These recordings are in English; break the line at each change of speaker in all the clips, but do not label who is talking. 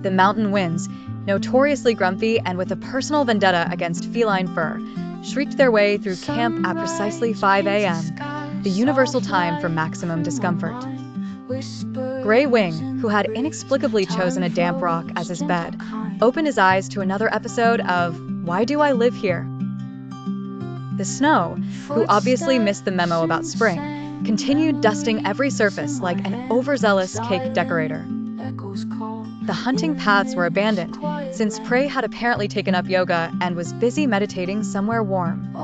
the mountain winds, notoriously grumpy and with a personal vendetta against feline fur, shrieked their way through camp at precisely 5 a.m., the universal time for maximum discomfort. Grey Wing, who had inexplicably chosen a damp rock as his bed, opened his eyes to another episode of Why Do I Live Here? The Snow, who obviously missed the memo about spring, continued dusting every surface like an overzealous cake decorator. The hunting paths were abandoned, since prey had apparently taken up yoga and was busy meditating somewhere warm.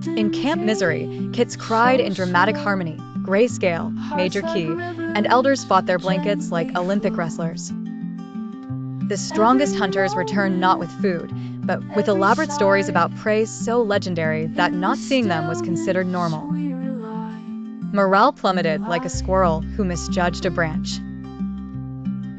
In Camp Misery, kits cried in dramatic harmony, grayscale, major key, and elders fought their blankets like Olympic wrestlers. The strongest hunters returned not with food, but with elaborate stories about prey so legendary that not seeing them was considered normal. Morale plummeted like a squirrel who misjudged a branch.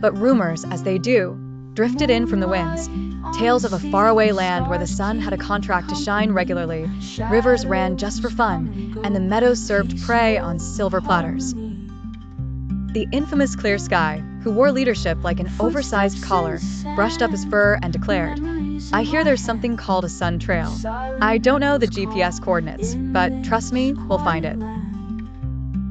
But rumors, as they do, drifted in from the winds, tales of a faraway land where the sun had a contract to shine regularly, rivers ran just for fun, and the meadows served prey on silver platters. The infamous Clear Sky, who wore leadership like an oversized collar, brushed up his fur and declared, "I hear there's something called a Sun Trail. I don't know the GPS coordinates, but trust me, we'll find it."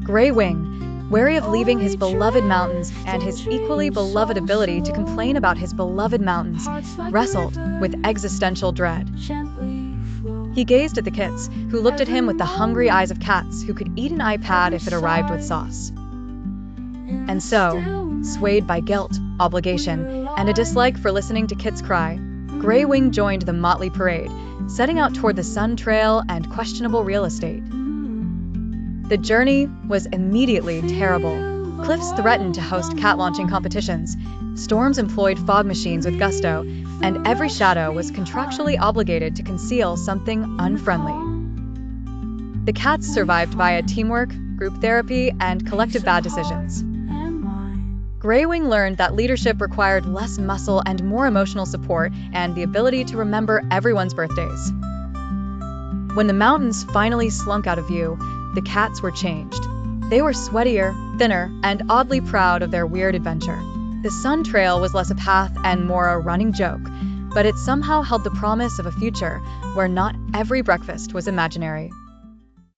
Grey Wing, wary of leaving his beloved mountains and his equally beloved ability to complain about his beloved mountains, wrestled with existential dread. He gazed at the kits, who looked at him with the hungry eyes of cats who could eat an iPad if it arrived with sauce. And so, swayed by guilt, obligation, and a dislike for listening to kits cry, Grey Wing joined the motley parade, setting out toward the Sun Trail and questionable real estate. The journey was immediately terrible. Cliffs threatened to host cat launching competitions, storms employed fog machines with gusto, and every shadow was contractually obligated to conceal something unfriendly. The cats survived via teamwork, group therapy, and collective bad decisions. Grey Wing learned that leadership required less muscle and more emotional support and the ability to remember everyone's birthdays. When the mountains finally slunk out of view, the cats were changed. They were sweatier, thinner, and oddly proud of their weird adventure. The Sun Trail was less a path and more a running joke, but it somehow held the promise of a future where not every breakfast was imaginary.